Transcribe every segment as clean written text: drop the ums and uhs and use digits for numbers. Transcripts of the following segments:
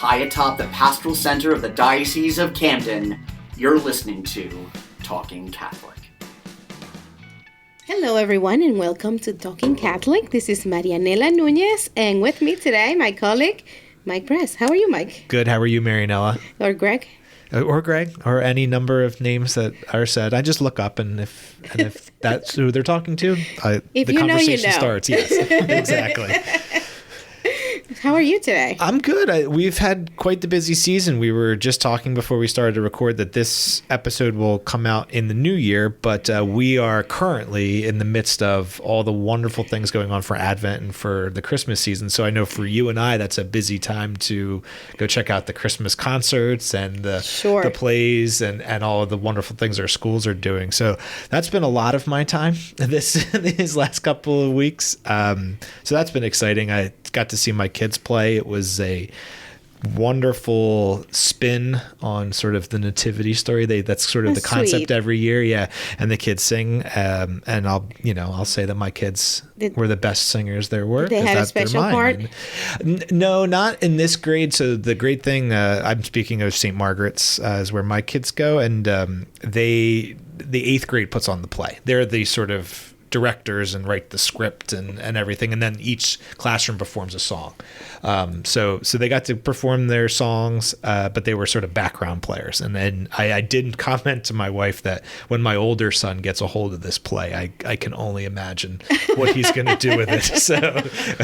high atop the pastoral center of the Diocese of Camden, you're listening to Talking Catholic. Hello, everyone, and welcome to Talking Catholic. This is Marianela Nunez, and with me today, my colleague, Mike Bress. How are you, Mike? Good. How are you, Marianela? Or Greg? Or Greg, or any number of names that are said. I just look up, and if that's who they're talking to, the conversation starts. Yes, exactly. How are you today? I'm good. We've had quite the busy season. We were just talking before we started to record that this episode will come out in the new year, but we are currently in the midst of all the wonderful things going on for Advent and for the Christmas season. So I know for you and I, that's a busy time to go check out the Christmas concerts and the plays and all of the wonderful things our schools are doing. So that's been a lot of my time these last couple of weeks. So that's been exciting. I got to see my kids play. It was a wonderful spin on sort of the nativity story. That's sort of the concept every year. Yeah. And the kids sing. And I'll say that my kids were the best singers there were. They had a special part? No, not in this grade. So the great thing, I'm speaking of St. Margaret's is where my kids go. And the 8th grade puts on the play. They're the sort of directors and write the script and everything, and then each classroom performs a song. So they got to perform their songs, but they were sort of background players. And then I didn't comment to my wife that when my older son gets a hold of this play, I can only imagine what he's going to do with it.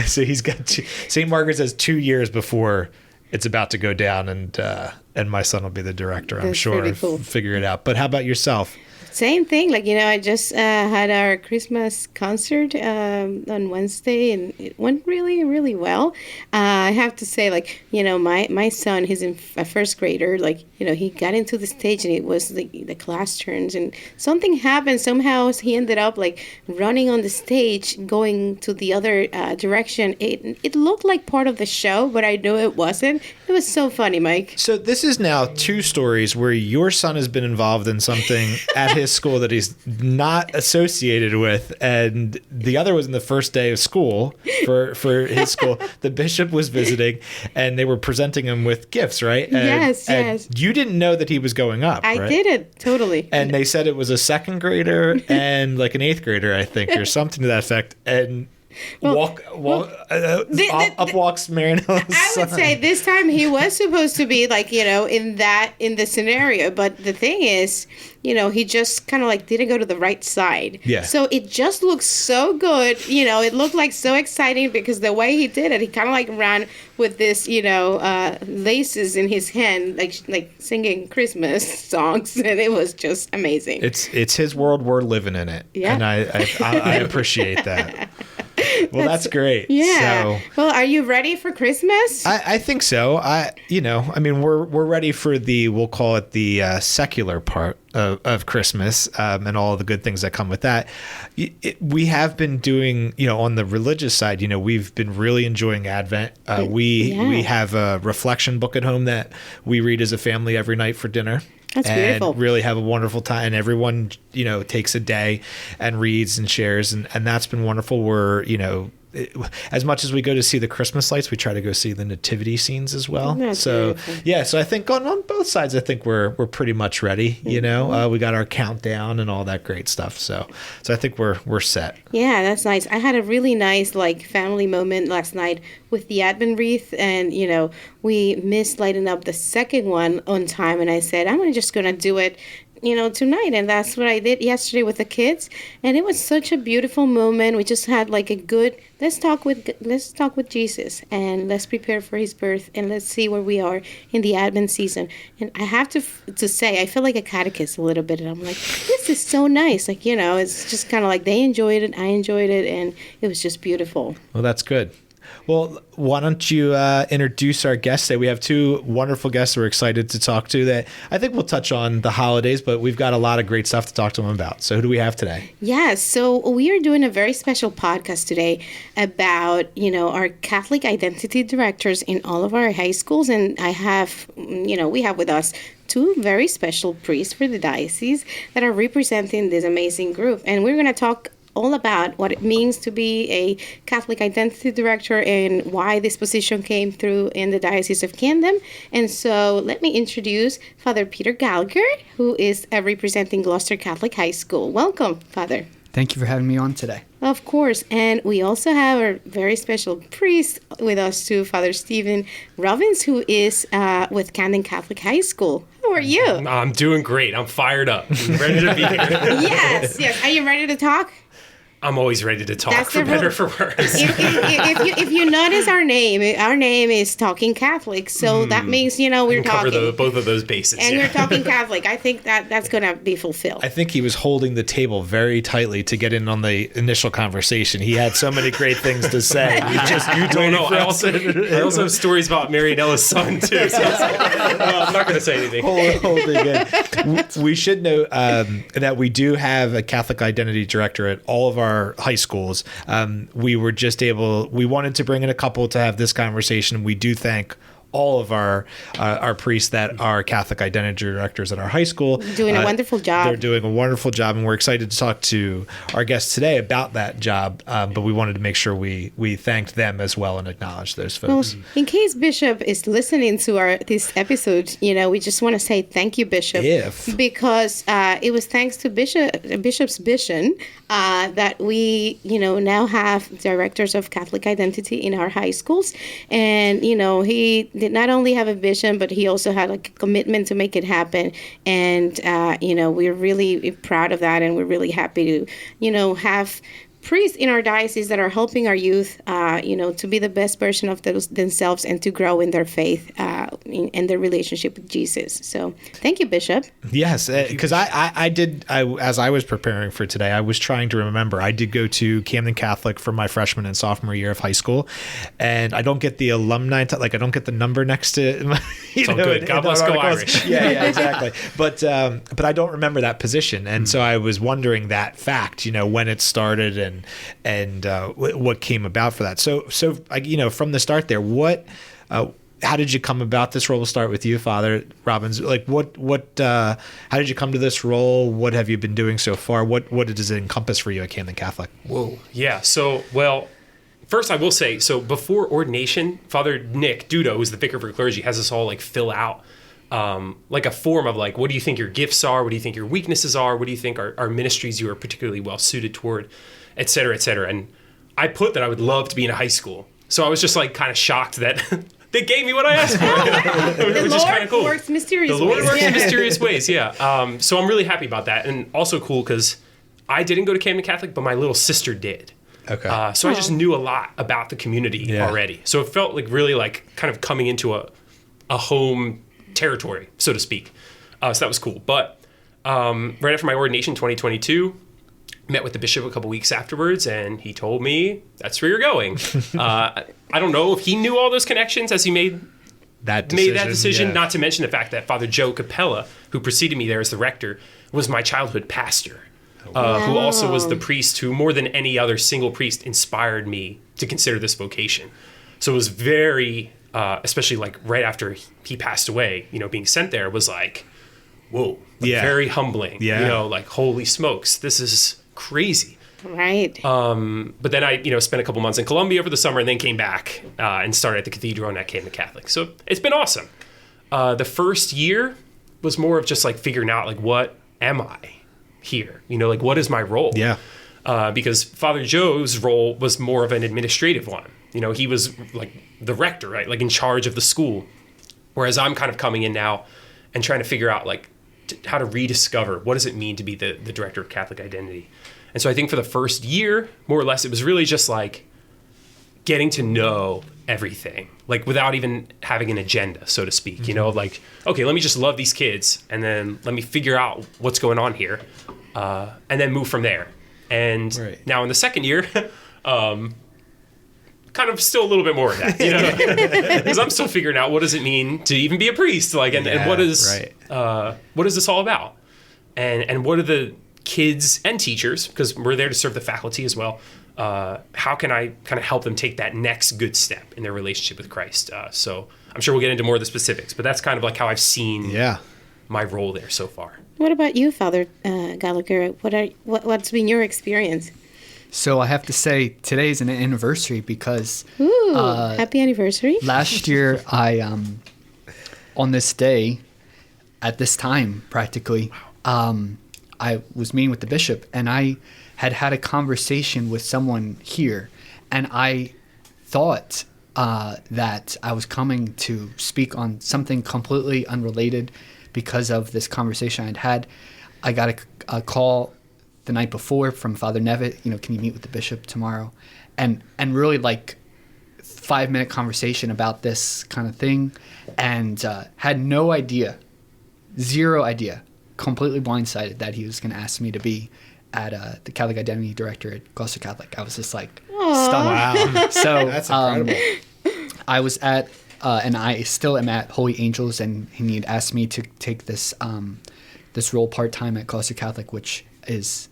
So he's got St. Margaret's has 2 years before it's about to go down, and my son will be the director. I'm sure. Cool. Figure it out. But how about yourself? Same thing. I just had our Christmas concert on Wednesday, and it went really, really well. I have to say, my son, he's a first grader. He got into the stage, and it was the class turns, and something happened. Somehow he ended up running on the stage, going to the other direction. It looked like part of the show, but I knew it wasn't. It was so funny, Mike. So this is now 2 stories where your son has been involved in something at his school that he's not associated with, and the other was in the first day of school for his school. The bishop was visiting, and they were presenting him with gifts, right? Yes. You didn't know that he was going up, I right? didn't, totally. And they said it was a 2nd grader and an 8th grader, I think, or something to that effect. And up walks Marianela's I would say this time he was supposed to be in the scenario, but the thing is, he just kind of didn't go to the right side. Yeah. So it just looks so good. It looked so exciting because the way he did it, he kind of ran with this, laces in his hand, like singing Christmas songs, and it was just amazing. It's his world. We're living in it. Yeah. And I appreciate that. Well, that's great. Yeah. So, well, are you ready for Christmas? I think so. We're ready for we'll call it the secular part of Christmas and all of the good things that come with that. We have been doing, on the religious side, we've been really enjoying Advent. We have a reflection book at home that we read as a family every night for dinner. That's beautiful. And really have a wonderful time. And everyone, takes a day and reads and shares. And that's been wonderful. We're, as much as we go to see the Christmas lights, we try to go see the nativity scenes as well. That's so, beautiful. yeah. So I think on both sides, I think we're pretty much ready. We got our countdown and all that great stuff. So I think we're set. Yeah, that's nice. I had a really nice family moment last night with the Advent wreath, and we missed lighting up the second one on time, and I said I'm just gonna do it tonight, and that's what I did yesterday with the kids, and it was such a beautiful moment. We just had a good let's talk with Jesus, and let's prepare for his birth, and let's see where we are in the Advent season. And I have to say, I feel like a catechist a little bit, and I'm this is so nice. It's just kind of they enjoyed it, I enjoyed it, and it was just beautiful. Well, that's good. Well, why don't you introduce our guests today? We have 2 wonderful guests we're excited to talk to that I think we'll touch on the holidays, but we've got a lot of great stuff to talk to them about. So who do we have today? Yes. So we are doing a very special podcast today about, our Catholic identity directors in all of our high schools. And we have with us 2 very special priests for the diocese that are representing this amazing group. And we're going to talk all about what it means to be a Catholic Identity Director and why this position came through in the Diocese of Camden. And so let me introduce Father Peter Gallagher, who is representing Gloucester Catholic High School. Welcome, Father. Thank you for having me on today. Of course. And we also have a very special priest with us too, Father Stephen Robbins, who is with Camden Catholic High School. How are you? I'm doing great. I'm fired up. I'm ready to be here. Yes. Are you ready to talk? I'm always ready to talk, That's for better or for worse. If you notice our name is Talking Catholic, so that means we're cover talking both of those bases, and we're talking Catholic. I think that's gonna be fulfilled. I think he was holding the table very tightly to get in on the initial conversation. He had so many great things to say. You don't know. I also have stories about Marianela's son too. So I'm not going to say anything. Holding it. We should note that we do have a Catholic Identity Director at all of our high schools. We wanted to bring in a couple to have this conversation. We do thank all of our priests that are Catholic Identity Directors at our high school. Doing a wonderful job. They're doing a wonderful job, and we're excited to talk to our guests today about that job. But we wanted to make sure we thanked them as well and acknowledged those folks. Well, in case Bishop is listening to this episode, we just want to say thank you, Bishop. Because it was thanks to Bishop's vision that we, now have directors of Catholic identity in our high schools. And, he did not only have a vision, but he also had a commitment to make it happen. And, we're really proud of that. And we're really happy to, have priests in our diocese that are helping our youth, to be the best version of themselves and to grow in their faith and their relationship with Jesus. So thank you, Bishop. Yes, because as I was preparing for today, I was trying to remember. I did go to Camden Catholic for my freshman and sophomore year of high school, and I don't get the alumni, I don't get the number next to good. God bless Go Irish. Yeah, exactly. But I don't remember that position, and so I was wondering that fact, when it started and what came about for that. So from the start there, how did you come about this role? We'll start with you, Father Robbins. Like how did you come to this role? What have you been doing so far? What does it encompass for you at Camden Catholic? Whoa. Yeah. So, first I will say, so before ordination, Father Nick Dudo, who's the vicar for clergy, has us all fill out a form of what do you think your gifts are? What do you think your weaknesses are? What do you think are ministries you are particularly well suited toward, et cetera, et cetera. And I put that I would love to be in a high school. So I was just kind of shocked that they gave me what I asked for. The Lord cool. works mysterious ways. The Lord works in mysterious ways, yeah. So I'm really happy about that. And also cool because I didn't go to Camden Catholic, but my little sister did. Okay. So I just knew a lot about the community already. So it felt really kind of coming into a home territory, so to speak. So that was cool. But right after my ordination in 2022, met with the bishop a couple weeks afterwards, and he told me that's where you're going. I don't know if he knew all those connections as he made that decision. Not to mention the fact that Father Joe Capella, who preceded me there as the rector, was my childhood pastor, who also was the priest who, more than any other single priest, inspired me to consider this vocation. So it was very, especially right after he passed away, being sent there was whoa, very humbling. Holy smokes, this is crazy. Right. But then I, spent a couple months in Colombia over the summer and then came back and started at the cathedral and at Camden Catholic. So it's been awesome. The first year was more of just figuring out what am I here? What is my role? Yeah. Because Father Joe's role was more of an administrative one. He was the rector, right? In charge of the school. Whereas I'm kind of coming in now and trying to figure out how to rediscover what does it mean to be the director of Catholic identity. And so I think for the first year, more or less, it was really just getting to know everything, without even having an agenda, so to speak, okay, let me just love these kids and then let me figure out what's going on here and then move from there. And now in the second year, kind of still a little bit more of that, because I'm still figuring out what does it mean to even be a priest, and what is this all about, and what are the kids and teachers, because we're there to serve the faculty as well. How can I kind of help them take that next good step in their relationship with Christ? So I'm sure we'll get into more of the specifics, but that's kind of how I've seen my role there so far. What about you, Father Gallagher? What's been your experience? So I have to say today is an anniversary because Ooh, happy anniversary. last year I on this day at this time practically I was meeting with the bishop, and I had a conversation with someone here, and I thought that I was coming to speak on something completely unrelated because of this conversation I'd had. I got a call the night before from Father Nevitt, can you meet with the bishop tomorrow? And really like 5-minute conversation about this kind of thing, and had no idea, zero idea, completely blindsided that he was going to ask me to be at the Catholic Identity Director at Gloucester Catholic. I was just like stunned. Wow. So That's incredible. I was at, and I still am at Holy Angels, and he had asked me to take this this role part-time at Gloucester Catholic, which is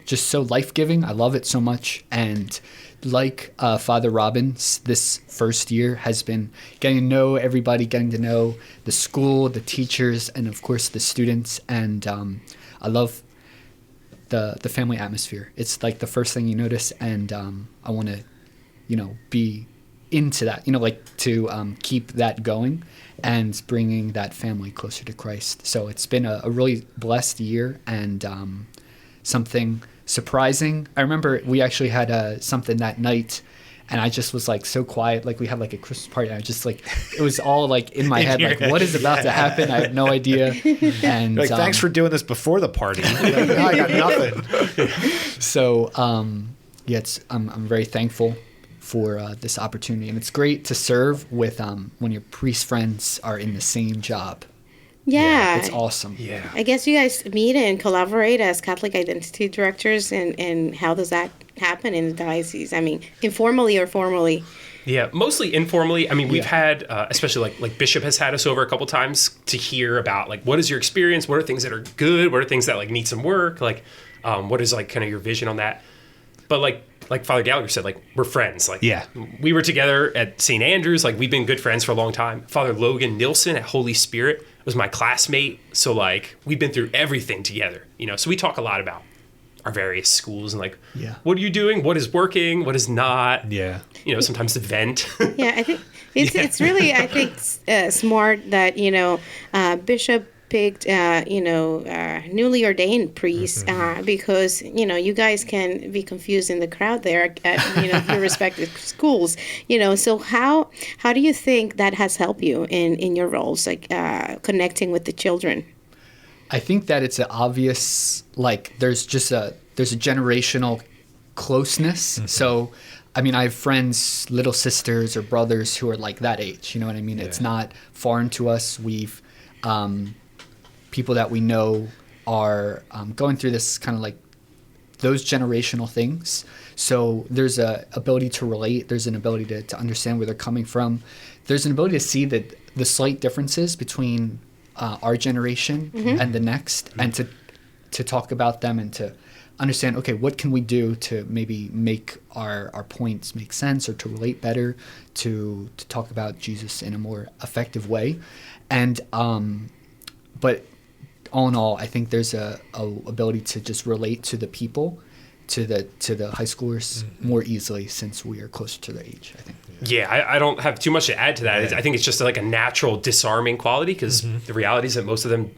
just so life-giving. I love it so much. And like Father Robbins, this first year has been getting to know everybody, getting to know the school, the teachers, and of course the students. And I love the family atmosphere. It's like the first thing you notice, and I want to, be into that, to keep that going and bringing that family closer to Christ. So it's been a really blessed year, and something surprising. I remember we actually had something that night, and I just was like so quiet. Like we had like a Christmas party, and I just like, it was all like in my head, like what is about to happen? I have no idea. And Like, thanks for doing this before the party. Like, no, I got nothing. So yeah, I'm very thankful for this opportunity, and it's great to serve with when your priest friends are in the same job. Yeah. It's awesome. Yeah. I guess you guys meet and collaborate as Catholic identity directors, and how does that happen in the diocese? I mean, informally or formally? Yeah, mostly informally. I mean, we've had, especially like Bishop has had us over a couple times to hear about like, what is your experience? What are things that are good? What are things that like need some work? Like, what is like kind of your vision on that? But like Father Gallagher said, like, we're friends. Like, Yeah. we were together at St. Andrews. Like, we've been good friends for a long time. Father Logan Nilsson at Holy Spirit was my classmate. So like, we've been through everything together, so we talk a lot about our various schools and like, Yeah. what are you doing? What is working? What is not? Yeah. Sometimes the vent. Yeah, I think it's really, I think, smart that, Bishop picked, newly ordained priests because, you guys can be confused in the crowd there at, your respective schools, So how do you think that has helped you in your roles, like connecting with the children? I think that it's an obvious, like, there's a generational closeness. Mm-hmm. So, I mean, I have friends, little sisters or brothers who are like that age, you know what I mean? Yeah. It's not foreign to us. We've, people that we know are going through this kind of like those generational things. So there's a ability to relate. There's an ability to understand where they're coming from. There's an ability to see the slight differences between our generation and the next, and to talk about them and to understand, okay, what can we do to maybe make our points make sense, or to relate better, to talk about Jesus in a more effective way. And but all in all, I think there's a ability to just relate to the people, to the high schoolers more easily, since we are closer to their age, I think. Yeah, I don't have too much to add to that. Yeah. I think it's just like a natural disarming quality, because the reality is that most of them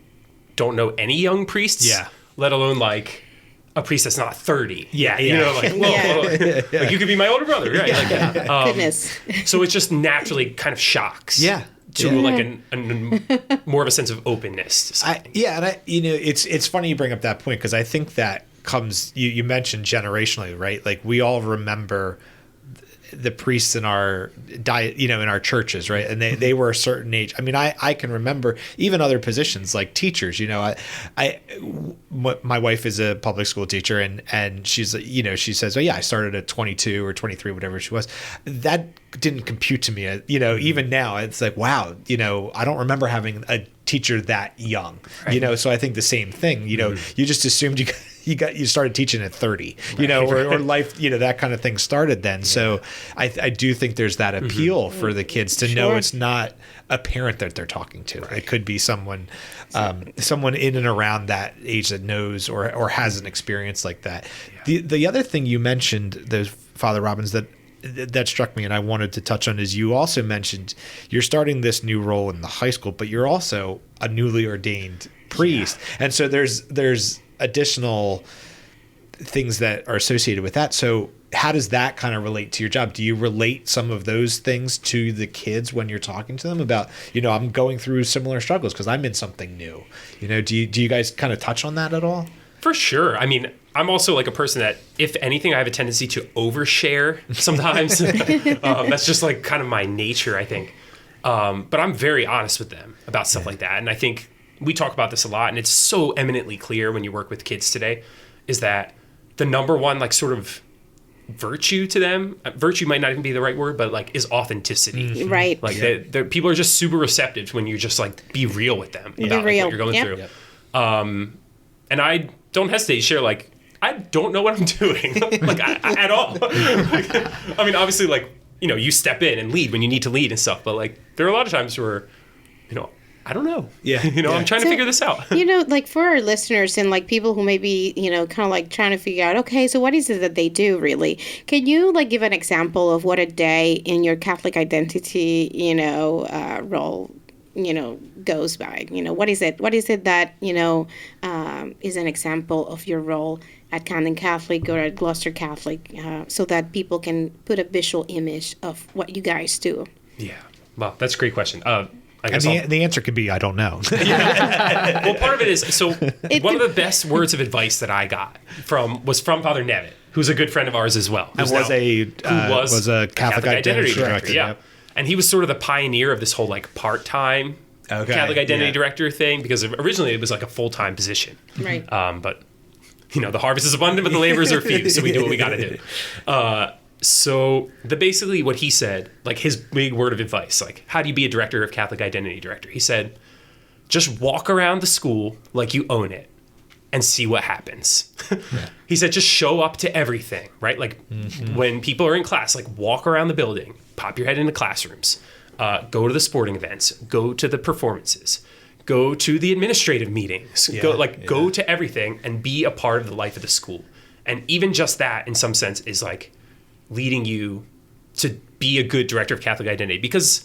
don't know any young priests, let alone like a priest that's not 30. Yeah. Like, whoa. Like, you could be my older brother, right? Yeah. Like, Goodness. So it just naturally kind of shocks. Yeah. To like a more of a sense of openness to something. It's funny you bring up that point, because I think that comes, you mentioned generationally, right? Like, we all remember the priests in our in our churches, right? And they were a certain age. I mean, I can remember even other positions like teachers. My wife is a public school teacher, and she's she says, oh yeah, I started at 22 or 23, whatever she was. That didn't compute to me. Even now, it's like, wow, I don't remember having a teacher that young. Right. So I think the same thing. You just assumed you started teaching at 30, or life, that kind of thing started then. So I do think there's that appeal for the kids to know it's not a parent that they're talking to. It could be someone in and around that age that knows or has an experience like that. The other thing you mentioned, those Father Robbins, that struck me and I wanted to touch on is you also mentioned you're starting this new role in the high school, but you're also a newly ordained priest. And so there's additional things that are associated with that. So how does that kind of relate to your job? Do you relate some of those things to the kids when you're talking to them about, I'm going through similar struggles because I'm in something new? Do you guys kind of touch on that at all? For sure. I mean, I'm also like a person that, if anything, I have a tendency to overshare sometimes. That's just like kind of my nature, I think. But I'm very honest with them about stuff like that. And I think we talk about this a lot, and it's so eminently clear when you work with kids today, is that the number one like sort of virtue to them, virtue might not even be the right word, but like is authenticity. Right. Like people are just super receptive when you just like be real with them about like, what you're going through. And I don't hesitate to share, like, I don't know what I'm doing, like, at all. I mean, obviously, like, you step in and lead when you need to lead and stuff, but, like, there are a lot of times where, I don't know. I'm trying to figure this out. Like, for our listeners and, like, people who may be, kind of, like, trying to figure out, okay, so what is it that they do, really? Can you, like, give an example of what a day in your Catholic identity, role goes by? What is it that is an example of your role at Camden Catholic or at Gloucester Catholic, so that people can put a visual image of what you guys do? Well, that's a great question. I guess the answer could be I don't know. Well, part of it is, so one of the best words of advice that I got was from Father Nevitt, who's a good friend of ours as well, and was a Catholic identity director. Yeah. And he was sort of the pioneer of this whole like part-time Catholic identity director thing, because originally it was like a full-time position. Right. But the harvest is abundant, but the laborers are few, so we do what we got to do. So basically what he said, like his big word of advice, like how do you be a director of Catholic identity director? He said, just walk around the school like you own it and see what happens. He said, just show up to everything, right? Like when people are in class, like walk around the building, pop your head into classrooms, go to the sporting events, go to the performances, go to the administrative meetings, go to everything and be a part of the life of the school. And even just that, in some sense, is like leading you to be a good director of Catholic identity, because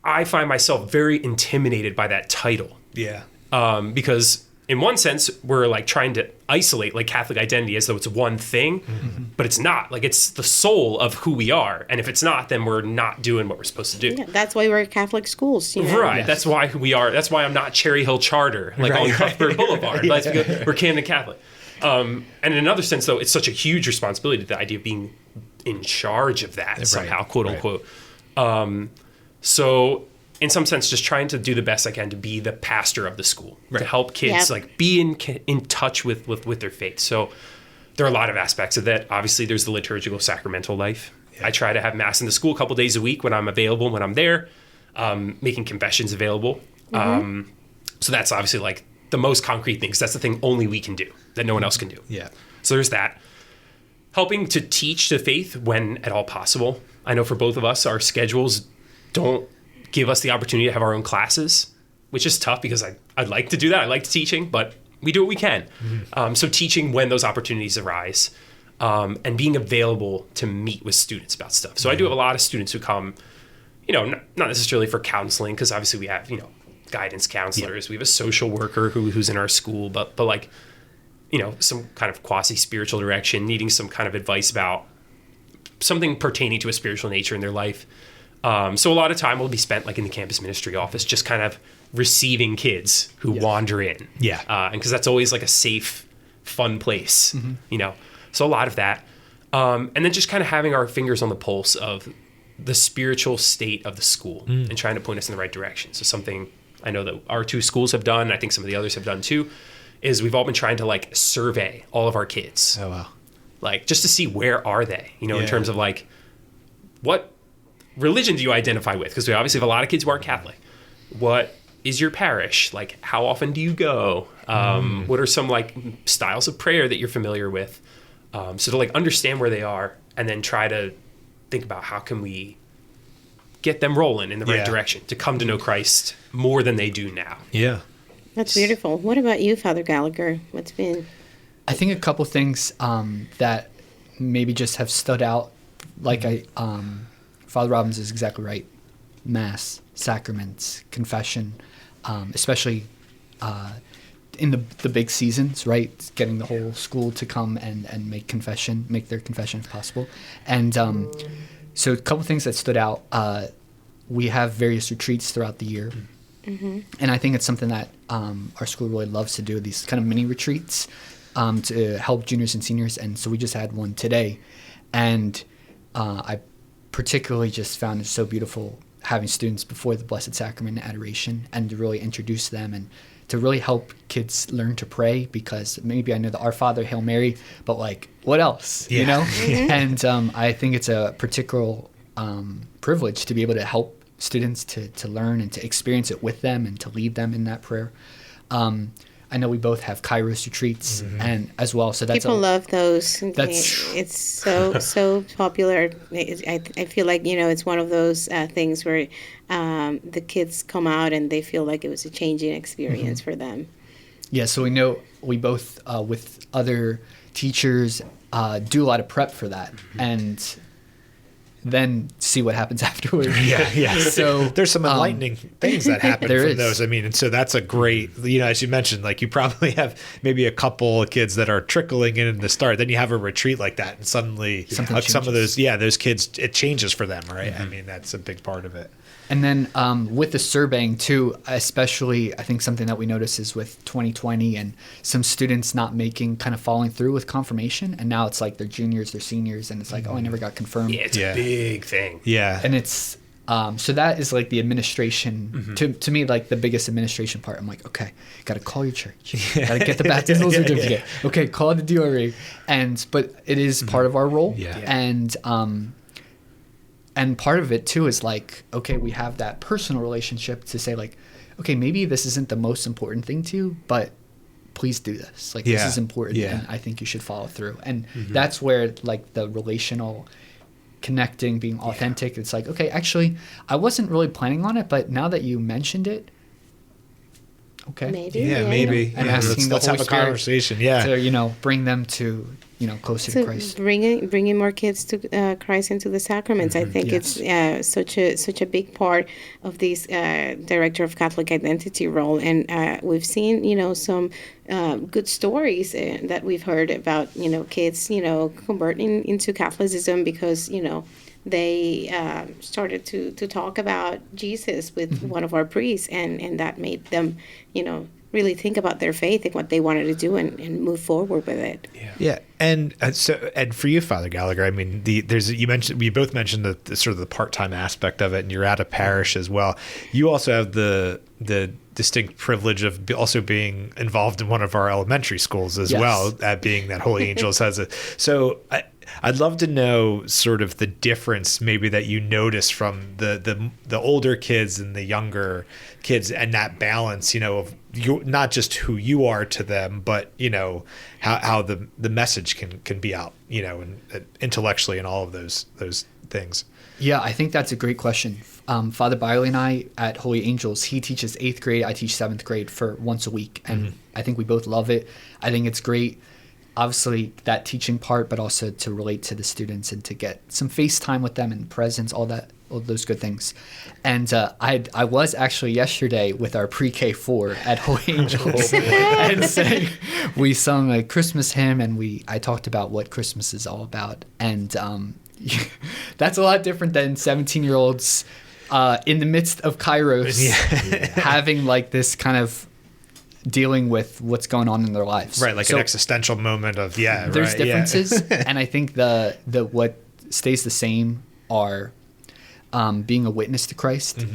I find myself very intimidated by that title. Because in one sense, we're like trying to isolate like Catholic identity as though it's one thing, but it's not. Like it's the soul of who we are, and if it's not, then we're not doing what we're supposed to do. Yeah, that's why we're Catholic schools, Right. Yes. That's why we are. That's why I'm not Cherry Hill Charter, like on Cuthbert Boulevard. That's because we're Camden Catholic. And in another sense, though, it's such a huge responsibility, the idea of being in charge of that somehow, quote unquote. So in some sense, just trying to do the best I can to be the pastor of the school, to help kids like be in touch with their faith. So there are a lot of aspects of that. Obviously, there's the liturgical sacramental life. I try to have mass in the school a couple days a week when I'm available, when I'm there, making confessions available. So that's obviously like the most concrete thing, because that's the thing only we can do, that no one else can do. So there's that. Helping to teach the faith when at all possible. I know for both of us, our schedules don't give us the opportunity to have our own classes, which is tough because I'd like to do that. I like teaching, but we do what we can. So teaching when those opportunities arise, and being available to meet with students about stuff. So I do have a lot of students who come, not necessarily for counseling, because obviously we have, guidance counselors. We have a social worker who's in our school, but like, some kind of quasi-spiritual direction, needing some kind of advice about something pertaining to a spiritual nature in their life. So a lot of time will be spent like in the campus ministry office, just kind of receiving kids who wander in. And because that's always like a safe, fun place, So a lot of that. And then just kind of having our fingers on the pulse of the spiritual state of the school and trying to point us in the right direction. So something I know that our two schools have done, I think some of the others have done too, is we've all been trying to like survey all of our kids. Oh, wow. Like just to see where are they, in terms of like, what religion do you identify with? Because we obviously have a lot of kids who aren't Catholic. What is your parish? Like, how often do you go? What are some like styles of prayer that you're familiar with? So to like understand where they are and then try to think about how can we get them rolling in the right direction to come to know Christ more than they do now. Yeah. That's beautiful. What about you, Father Gallagher? What's been? I think a couple things that maybe just have stood out. Like Father Robbins is exactly right. Mass, sacraments, confession, especially in the big seasons, right? Getting the whole school to come and make their confession if possible. And so a couple things that stood out. We have various retreats throughout the year. Mm-hmm. And I think it's something that our school really loves to do, these kind of mini retreats to help juniors and seniors. And so we just had one today. And I particularly just found it so beautiful having students before the Blessed Sacrament and Adoration and to really introduce them and to really help kids learn to pray, because maybe I know the Our Father, Hail Mary, but like, what else, you know? Mm-hmm. And I think it's a particular privilege to be able to help students to learn and to experience it with them and to lead them in that prayer. I know we both have Kairos retreats and as well, so that's people love those. It's so popular. I feel like it's one of those things where the kids come out and they feel like it was a changing experience for them. Yeah, so we know we both with other teachers do a lot of prep for that and then see what happens afterwards. Yeah. So there's some enlightening things that happen from those. I mean, and so that's a great, as you mentioned, like you probably have maybe a couple of kids that are trickling in the start. Then you have a retreat like that, and suddenly like some of those kids, it changes for them, right? Mm-hmm. I mean, that's a big part of it. And then with the surveying too, especially I think something that we notice is with 2020 and some students not following through with confirmation. And now it's like they're juniors, they're seniors, and it's like, I never got confirmed. Yeah, it's a big thing. Yeah. And it's, so that is like the administration, to me, like the biggest administration part. I'm like, okay, got to call your church. Got to get the baptismal certificate. Okay, call the DRE. But it is part of our role. Yeah. And part of it too is like, okay, we have that personal relationship to say like, okay, maybe this isn't the most important thing to you, but please do this. Like this is important and I think you should follow through. And that's where like the relational connecting, being authentic, it's like, okay, actually I wasn't really planning on it, but now that you mentioned it, okay. Maybe. Maybe. And asking let's have a conversation. To, bring them to, closer to Christ. Bringing more kids to Christ into the sacraments. I think it's such a big part of this director of Catholic identity role. And we've seen, some good stories that we've heard about, kids, converting into Catholicism because, they started to talk about Jesus with one of our priests, and that made them, really think about their faith and what they wanted to do and move forward with it. Yeah. And for you, Father Gallagher, I mean, we both mentioned the sort of the part-time aspect of it, and you're at a parish as well. You also have the distinct privilege of also being involved in one of our elementary schools as well, being that Holy Angels has it. So I'd love to know sort of the difference maybe that you notice from the older kids and the younger kids, and that balance, of not just who you are to them, but how the message can be out, and intellectually and all of those things. Yeah, I think that's a great question. Father Biley and I at Holy Angels, he teaches 8th grade, I teach 7th grade for once a week, and I think we both love it. I think it's great. Obviously that teaching part, but also to relate to the students and to get some face time with them and presence, all those good things. And I was actually yesterday with our pre-K 4 at Holy Angels and we sung a Christmas hymn, and I talked about what Christmas is all about. And that's a lot different than 17-year-olds in the midst of Kairos having like this kind of dealing with what's going on in their lives. Right, like an existential moment of, there's differences. And I think the what stays the same are being a witness to Christ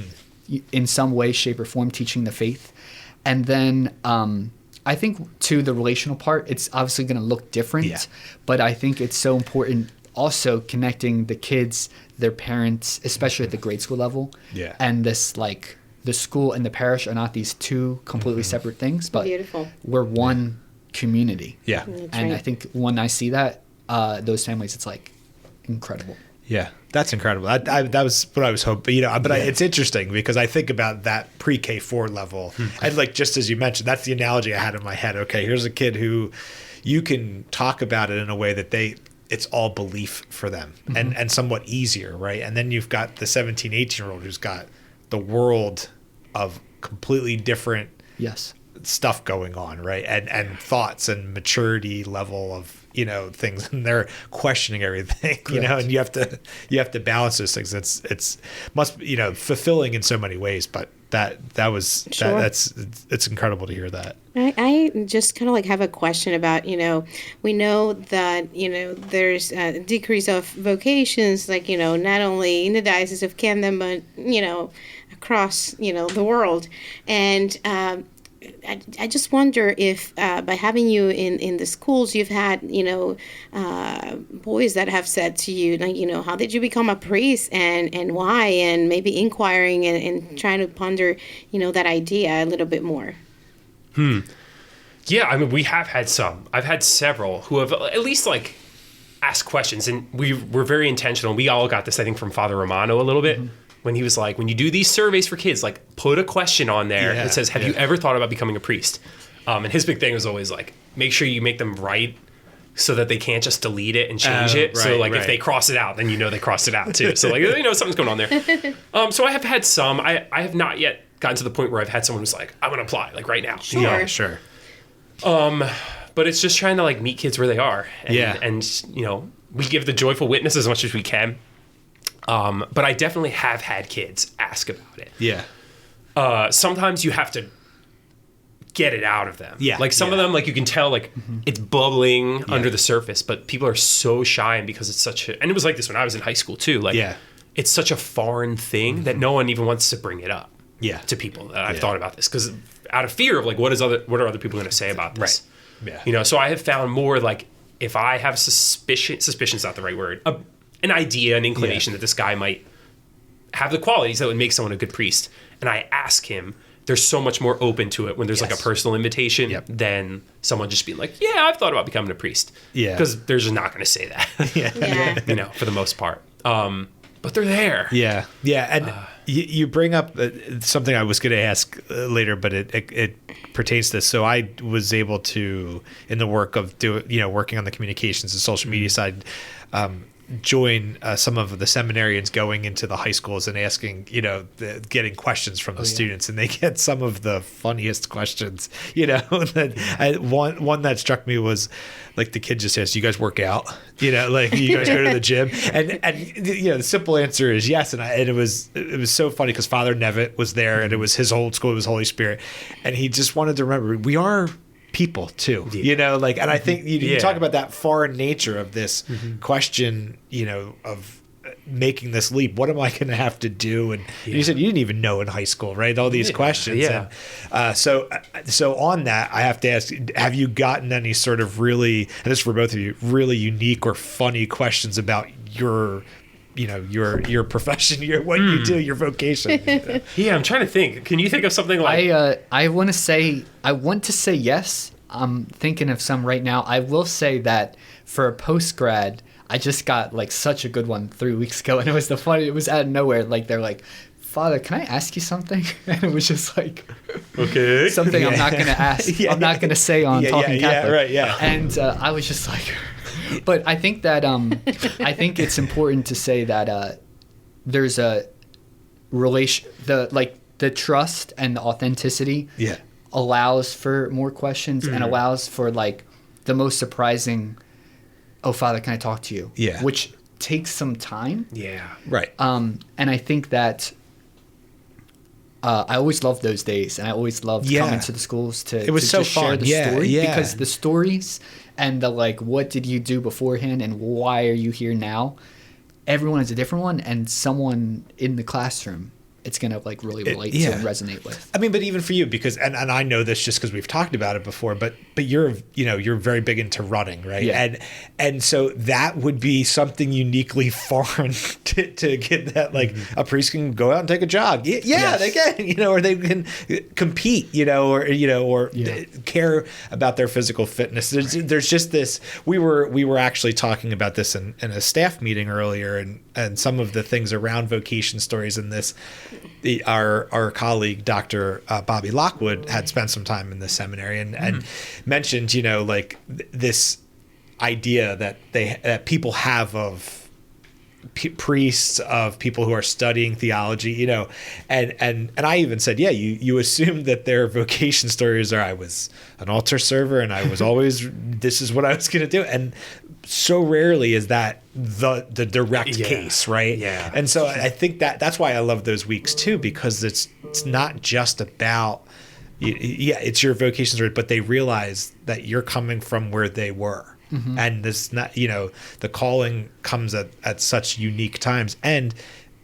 in some way, shape, or form, teaching the faith. And then I think, too, the relational part, it's obviously going to look different, but I think it's so important also connecting the kids, their parents, especially at the grade school level, and this like the school and the parish are not these two completely separate things, but Beautiful. we're one community. Yeah. That's And right. I think when I see that, those families, it's like incredible. Yeah, that's incredible. That was what I was hoping. It's interesting because I think about that pre-K 4 level, and like just as you mentioned, that's the analogy I had in my head. Okay, here's a kid who you can talk about it in a way that it's all belief for them and somewhat easier, right? And then you've got the 17, 18-year-old who's got the world of completely different Yes. stuff going on, right? And thoughts and maturity level of things, and they're questioning everything, and you have to balance those things. It's must be, fulfilling in so many ways, but Sure. it's incredible to hear that. I just kind of like have a question about, we know that, there's a decrease of vocations, like, not only in the Diocese of Camden, but, across, the world. And I just wonder if by having you in the schools, you've had, boys that have said to you, like, how did you become a priest and why? And maybe inquiring and trying to ponder, that idea a little bit more. Yeah, I mean, we have had some. I've had several who have at least like asked questions, and we were very intentional. We all got this, I think, from Father Romano a little bit. When he was like, when you do these surveys for kids, like put a question on there that says, have you ever thought about becoming a priest? And his big thing was always like, make sure you make them right so that they can't just delete it and change it. So like if they cross it out, then they crossed it out too. So like, something's going on there. So I have had some. I have not yet gotten to the point where I've had someone who's like, I'm going to apply like right now. Sure. Yeah, sure. But it's just trying to like meet kids where they are. And we give the joyful witness as much as we can. But I definitely have had kids ask about it. Yeah. Sometimes you have to get it out of them. Yeah. Like some of them, like you can tell, like it's bubbling under the surface, but people are so shy, and because it's and it was like this when I was in high school too. Like, it's such a foreign thing that no one even wants to bring it up. To people that I've thought about this, because out of fear of like, what are other people going to say about this? Right. Yeah. So I have found more like if I have suspicion's not the right word. An idea, an inclination that this guy might have the qualities that would make someone a good priest, and I ask him, they're so much more open to it when there's like a personal invitation than someone just being like, yeah, I've thought about becoming a priest. Yeah. Because they're just not going to say that, for the most part. But they're there. Yeah. Yeah. And you bring up something I was going to ask later, but it pertains to this. So I was able to, in the work of working on the communications and social media side, join some of the seminarians going into the high schools and asking, getting questions from the students, and they get some of the funniest questions, one that struck me was like the kid just asked, you guys work out, like you guys go to the gym, and the simple answer is yes. And it was so funny because Father Nevitt was there, and it was his old school, it was Holy Spirit. And he just wanted to remember, we are people too, and I think you talk about that foreign nature of this question, of making this leap. What am I going to have to do? And you said you didn't even know in high school, right? All these questions. And, so on that, I have to ask, have you gotten any sort of really, and this is for both of you, really unique or funny questions about your profession, what you do, your vocation? I'm trying to think. Can you think of something like... I want to say yes. I'm thinking of some right now. I will say that for a post-grad, I just got like such a good one 3 weeks ago, and it was it was out of nowhere. Like they're like, Father, can I ask you something? And it was just like, okay, something I'm not going to ask. I'm not going to say on Talking Catholic. And I was just like... But I think that I think it's important to say that there's a relation, the trust and the authenticity allows for more questions and allows for like the most surprising, oh, Father, can I talk to you? Yeah. Which takes some time. Yeah. Right. And I think that I always loved those days, and I always loved coming to the schools to so just share fun. the story because the stories and the like, what did you do beforehand and why are you here now? Everyone is a different one, and someone in the classroom it's going to like really relate to and resonate with. I mean, but even for you, because, and I know this just because we've talked about it before, but you're, you're very big into running, right? Yeah. And so that would be something uniquely foreign to get that, like a priest can go out and take a jog. Yeah, they can, or they can compete, or care about their physical fitness. There's just this, we were actually talking about this in a staff meeting earlier, and some of the things around vocation stories in this. Our colleague, Dr. Bobby Lockwood, had spent some time in the seminary and mentioned, like this idea that people have of priests, of people who are studying theology, and I even said, you assume that their vocation stories are, I was an altar server and I was always, this is what I was going to do. And so rarely is that the direct case, right? Yeah. And so I think that's why I love those weeks too, because it's not just about, it's your vocation story, but they realize that you're coming from where they were. Mm-hmm. And this not, the calling comes at such unique times, and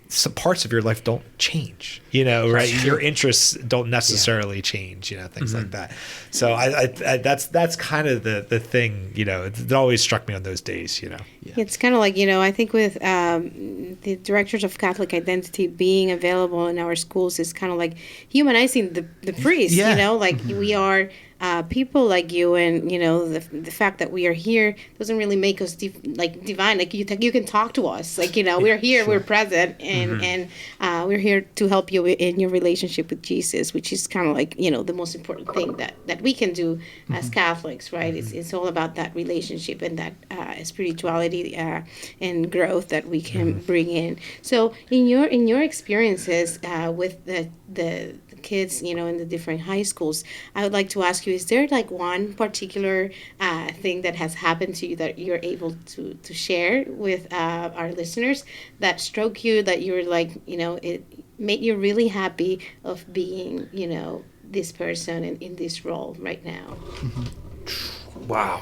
some parts of your life don't change, right? Your interests don't necessarily change, things like that. So I that's kind of the thing, it always struck me on those days, It's kind of like, I think with the directors of Catholic identity being available in our schools is kind of like humanizing the priest, we are people like you, and the fact that we are here doesn't really make us divine. Like you can talk to us, we're here, we're present, and we're here to help you in your relationship with Jesus, which is kind of like the most important thing that we can do as Catholics, right? It's all about that relationship and that spirituality and growth that we can bring in. So in your experiences with the kids, in the different high schools, I would like to ask you, is there like one particular thing that has happened to you that you're able to share with our listeners that struck you, that you're like, it made you really happy of being, this person in this role right now? Wow.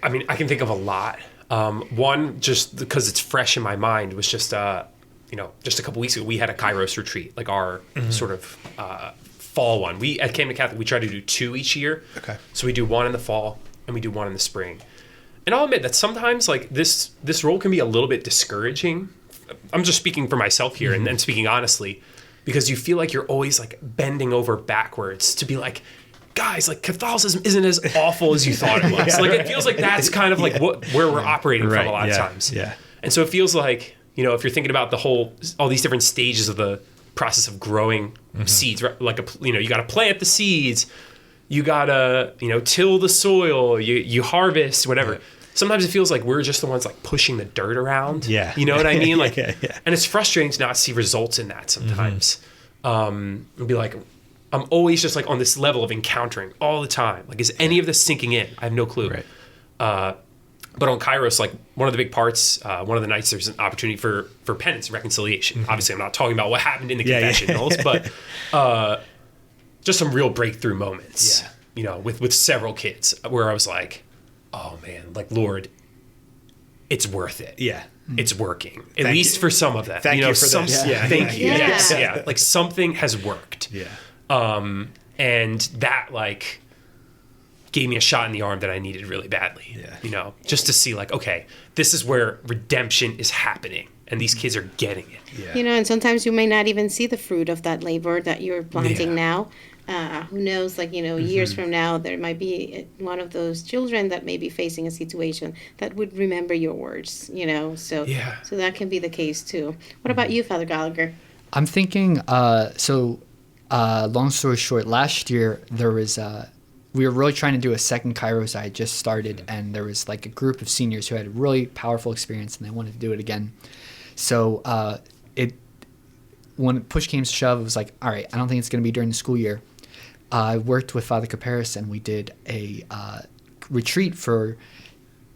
I mean, I can think of a lot. One, just because it's fresh in my mind, was just just a couple weeks ago, we had a Kairos retreat, like our sort of fall one. We at Camden Catholic, we try to do 2 each year. Okay. So we do one in the fall and we do one in the spring. And I'll admit that sometimes like this role can be a little bit discouraging. I'm just speaking for myself here and speaking honestly, because you feel like you're always like bending over backwards to be like, guys, like Catholicism isn't as awful as you thought it was. Like it feels like that's kind of like where we're operating from a lot of times. Yeah. And so it feels like, if you're thinking about all these different stages of the process of growing seeds, right? Like you got to plant the seeds, you got to, till the soil, you harvest, whatever. Right. Sometimes it feels like we're just the ones like pushing the dirt around. Yeah. You know what I mean? Like, and it's frustrating to not see results in that sometimes. It'll be like, I'm always just like on this level of encountering all the time. Like, is any of this sinking in? I have no clue. Right. But on Kairos, like one of the big parts, one of the nights, there's an opportunity for penance and reconciliation. Obviously, I'm not talking about what happened in the confessionals, but just some real breakthrough moments, with several kids where I was like, oh man, like Lord, it's worth it. Yeah. It's working, at least for some of them. Thank you for this. Thank you. Yes. Yeah. Like something has worked. Yeah. And that like gave me a shot in the arm that I needed really badly. Yeah. Just to see like, okay, this is where redemption is happening and these kids are getting it. Yeah. And sometimes you may not even see the fruit of that labor that you're planting now. Who knows, like, years from now, there might be one of those children that may be facing a situation that would remember your words, so that can be the case too. What about you, Father Gallagher? I'm thinking, long story short, last year there was we were really trying to do a second Kairos I had just started, and there was like a group of seniors who had a really powerful experience and they wanted to do it again. So when push came to shove, it was like, all right, I don't think it's going to be during the school year. I worked with Father Caparis and we did a retreat for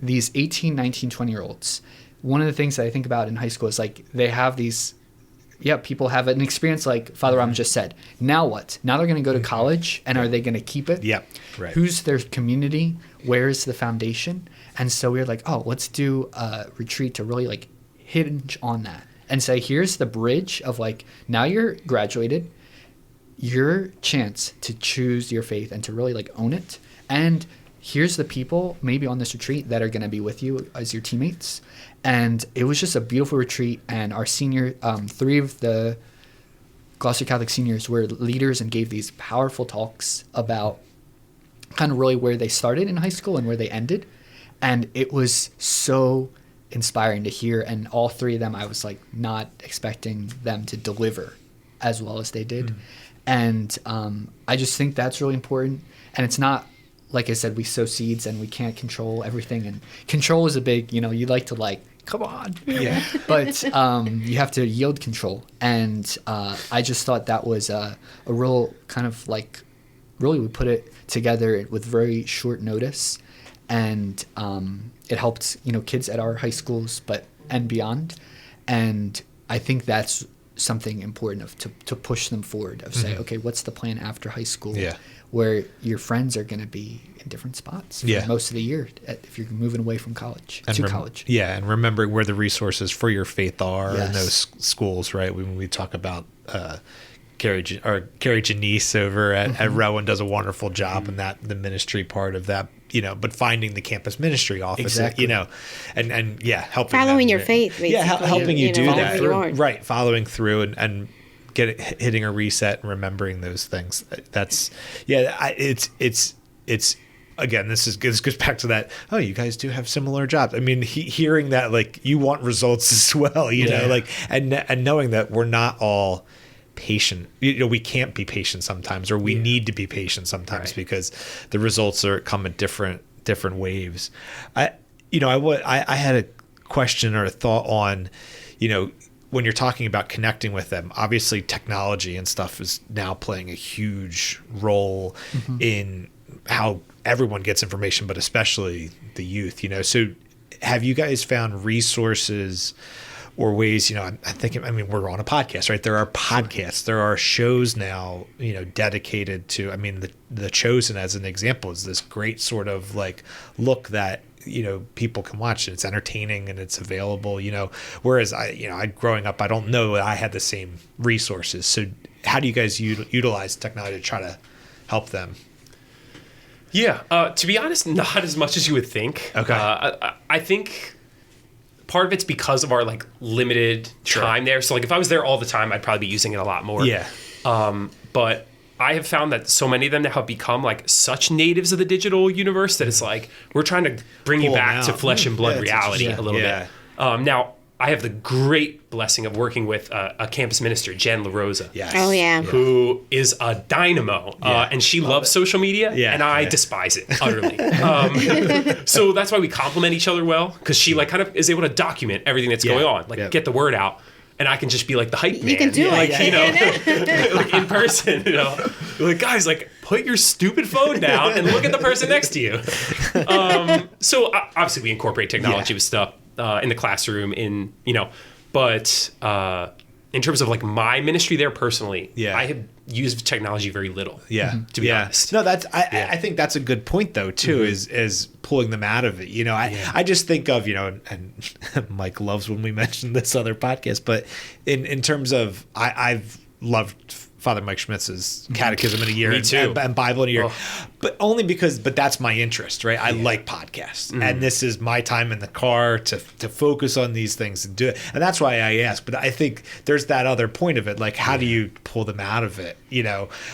these 18, 19, 20-year-olds. One of the things that I think about in high school is like they have these people have an experience like Father Robbins just said. Now what? Now they're going to go to college, and are they going to keep it? Yep. Right. Who's their community? Where is the foundation? And so we were like, oh, let's do a retreat to really like hinge on that and say, here's the bridge of like, now you're graduated, your chance to choose your faith and to really like own it. And here's the people maybe on this retreat that are going to be with you as your teammates. And it was just a beautiful retreat. And our senior, 3 of the Gloucester Catholic seniors were leaders and gave these powerful talks about kind of really where they started in high school and where they ended. And it was so inspiring to hear. And all 3 of them, I was like not expecting them to deliver as well as they did. And I just think that's really important. And it's not, like I said, we sow seeds and we can't control everything. And control is a big, you like to like, come on. Yeah. But you have to yield control. And I just thought that was a real kind of like, really we put it together with very short notice. And it helped, kids at our high schools and beyond. And I think that's something important to push them forward of say, okay, what's the plan after high school? Yeah. Where your friends are going to be in different spots for most of the year if you're moving away from college to college. Yeah, and remembering where the resources for your faith are in those schools, right? When we talk about Carrie Janice over at Rowan does a wonderful job in the ministry part of that, but finding the campus ministry office, and helping following them, your faith, basically. Yeah, helping you do that, right? Following through and hitting a reset and remembering those things. That's it's again, this goes back to that. Oh, you guys do have similar jobs. I mean, hearing that, like, you want results as well, you know, like, and knowing that we're not all patient. We can't be patient sometimes, or we need to be patient sometimes because the results come in different waves. I had a question or a thought on, when you're talking about connecting with them, obviously technology and stuff is now playing a huge role in how everyone gets information, but especially the youth, So have you guys found resources or ways, I'm thinking, we're on a podcast, right? There are podcasts, there are shows now, dedicated to, the Chosen as an example is this great sort of like look that, people can watch, and it's entertaining and it's available, whereas I growing up, I don't know that I had the same resources. So how do you guys utilize technology to try to help them? Yeah. To be honest, not as much as you would think. Okay. I think part of it's because of our like limited time there. So like if I was there all the time, I'd probably be using it a lot more. Yeah. But I have found that so many of them now have become like such natives of the digital universe that it's like we're trying to bring you back to flesh and blood reality a little bit. Now, I have the great blessing of working with a campus minister, Jen LaRosa. Yes. Oh, yeah. Who is a dynamo. And she loves social media, and I despise it utterly. So that's why we complement each other well, because she like kind of is able to document everything that's going on, like get the word out. And I can just be like the hype man. You can do it. Like in person, like, guys, like, put your stupid phone down and look at the person next to you. So obviously we incorporate technology with stuff in the classroom, but in terms of like my ministry there personally, I have used technology very little. To be honest. No, I think that's a good point though too, is pulling them out of it. I just think of, and Mike loves when we mention this other podcast, but in terms of, I've loved Father Mike Schmitz's Catechism in a Year. Me too. And Bible in a Year. But only but that's my interest, right? I like podcasts. And this is my time in the car to focus on these things and do it. And that's why I ask. But I think there's that other point of it. Like, how do you pull them out of it?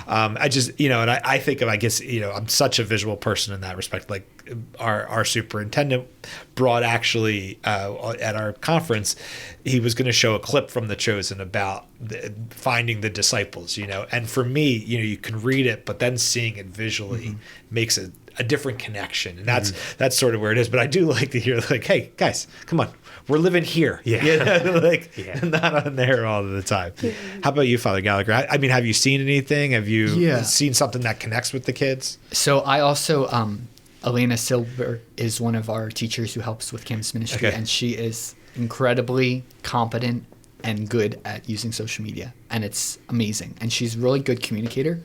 I just, and I think of, I guess, I'm such a visual person in that respect. Like, our superintendent brought actually at our conference, he was going to show a clip from The Chosen about finding the disciples, and for me, you can read it, but then seeing it visually makes a different connection, and that's sort of where it is. But I do like to hear, like, hey guys, come on, we're living here, not on there all of the time. How about you, Father Gallagher? Have you seen anything? Have you seen something that connects with the kids? So I also Elena Silber is one of our teachers who helps with campus ministry, and she is incredibly competent and good at using social media, and it's amazing. And she's a really good communicator.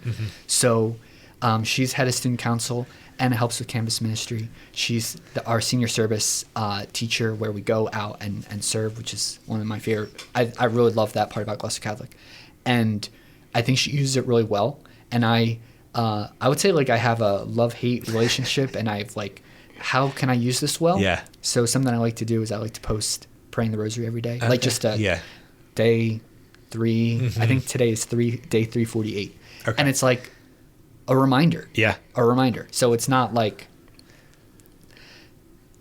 So She's head of student council and helps with campus ministry. She's our senior service teacher, where we go out and serve, which is one of my favorite. I really love that part about Gloucester Catholic, and I think she uses it really well. And I would say like I have a love-hate relationship, and I've like, how can I use this well? Yeah. So something I like to do is I like to post praying the rosary every day, like just Yeah. day 3. I think today is day 348, Okay. and it's like a reminder. Yeah. A reminder. So it's not like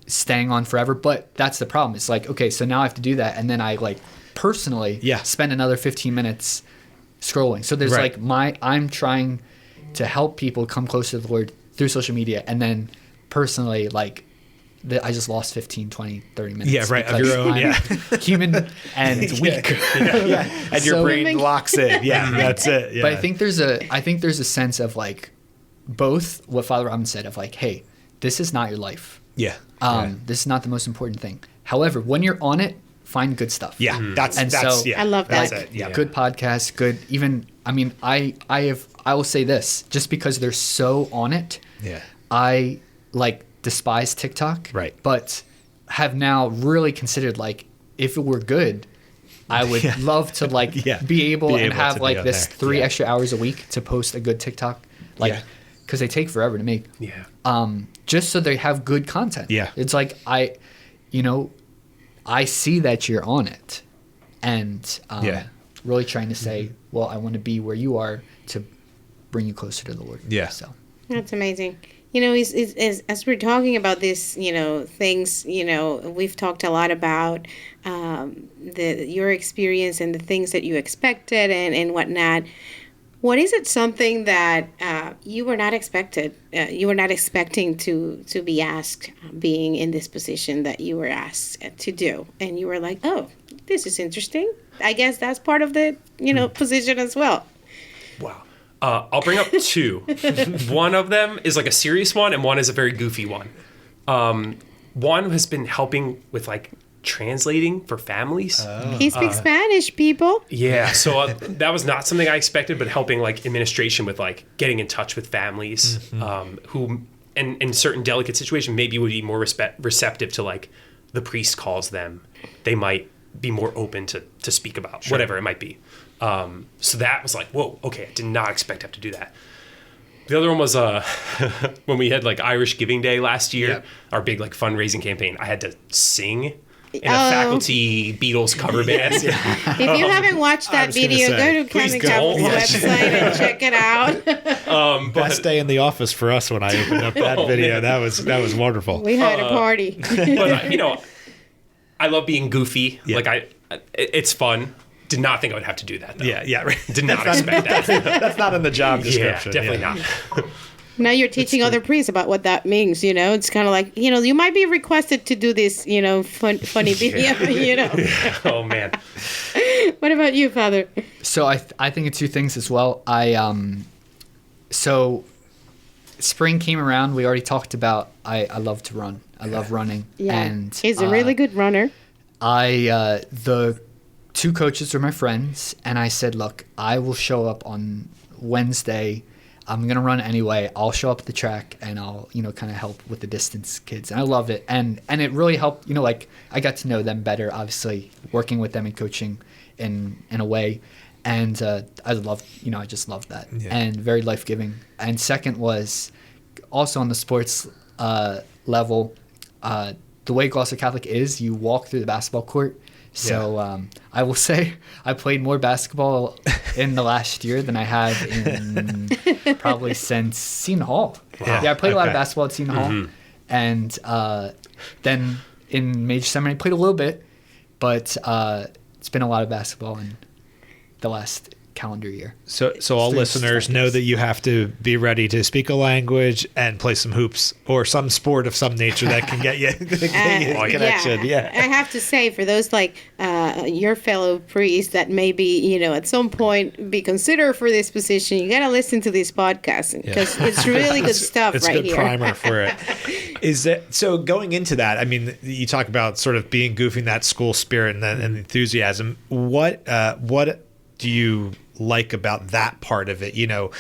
staying on forever, but that's the problem. It's like, okay, so now I have to do that, and then I like personally spend another 15 minutes scrolling. So there's Right. like I'm trying to help people come closer to the Lord through social media, and then personally like I just lost 15, 20, 30 minutes. Yeah, right, of your own, human and weak. And your So- brain locks in. Yeah, that's it. Yeah. But I think there's a sense of like both what Father Robbins said of like, hey, this is not your life. yeah. This is not the most important thing. However, when you're on it, find good stuff. Yeah, that's And that's so- yeah. I love that's that. it. Yeah. Good podcasts, good even I mean, I will say this, just because they're so on it, Yeah. I like despise TikTok. Right. But have now really considered like if it were good, I would love to like be able and have to like be on this there. 3 Yeah. extra hours a week to post a good TikTok. Like Yeah. because they take forever to make. Yeah. Just so they have good content. Yeah. It's like I see that you're on it, and really trying to say, well, I want to be where you are to bring you closer to the Lord. Yeah. So That's amazing. You know, as we're talking about this, you know, things, you know, we've talked a lot about your experience and the things that you expected and whatnot. What is it something that you were not expecting to be asked, being in this position that you were asked to do, and you were like, oh, this is interesting. I guess that's part of the position as well. Wow. I'll bring up 2. One of them is like a serious one, and one is a very goofy one. One has been helping with like translating for families. He speaks Spanish, people. Yeah, so that was not something I expected, but helping like administration with like getting in touch with families who, in certain delicate situations, maybe would be more receptive to like the priest calls them. They might be more open to speak about whatever it might be. So that was like, whoa, okay, I did not expect to have to do that. The other one was when we had like Irish Giving Day last year, our big like fundraising campaign. I had to sing in a faculty Beatles cover band. If you haven't watched that video, go to Camden Chapel's website and check it out. Best day in the office for us when I opened up that video. Man. That was wonderful. We had a party. But I love being goofy. Yeah. Like it's fun. Did not think I would have to do that though. Yeah, right. Did not expect that. That's not in the job Yeah, description. definitely not. Now you're teaching other priests about what that means, you know. It's kind of like, you might be requested to do this, funny video, Oh man. What about you, Father? So I think of 2 things as well. So spring came around. We already talked about I love to run. I love running. Yeah, And he's a really good runner. The 2 coaches are my friends, and I said, look, I will show up on Wednesday. I'm going to run anyway. I'll show up at the track, and I'll, kind of help with the distance kids. And I loved it. And it really helped, like I got to know them better, obviously, working with them and coaching in a way. And I just loved that. Yeah. And very life-giving. And second was also on the sports level, the way Gloucester Catholic is, you walk through the basketball court. So I will say I played more basketball in the last year than I have in probably since Seton Hall. Wow. Yeah, I played a lot of basketball at Seton Hall. And then in Major Seminary, I played a little bit, but it's been a lot of basketball in the last calendar year. So all listeners know that you have to be ready to speak a language and play some hoops or some sport of some nature that can get you, connection. Yeah. I have to say, for those like your fellow priests that maybe at some point be considered for this position, you got to listen to this podcast because it's really good stuff. It's right good here. primer for it. Is that so? Going into that, I mean, you talk about sort of being goofing that school spirit and enthusiasm. What do you like about that part of it? You know,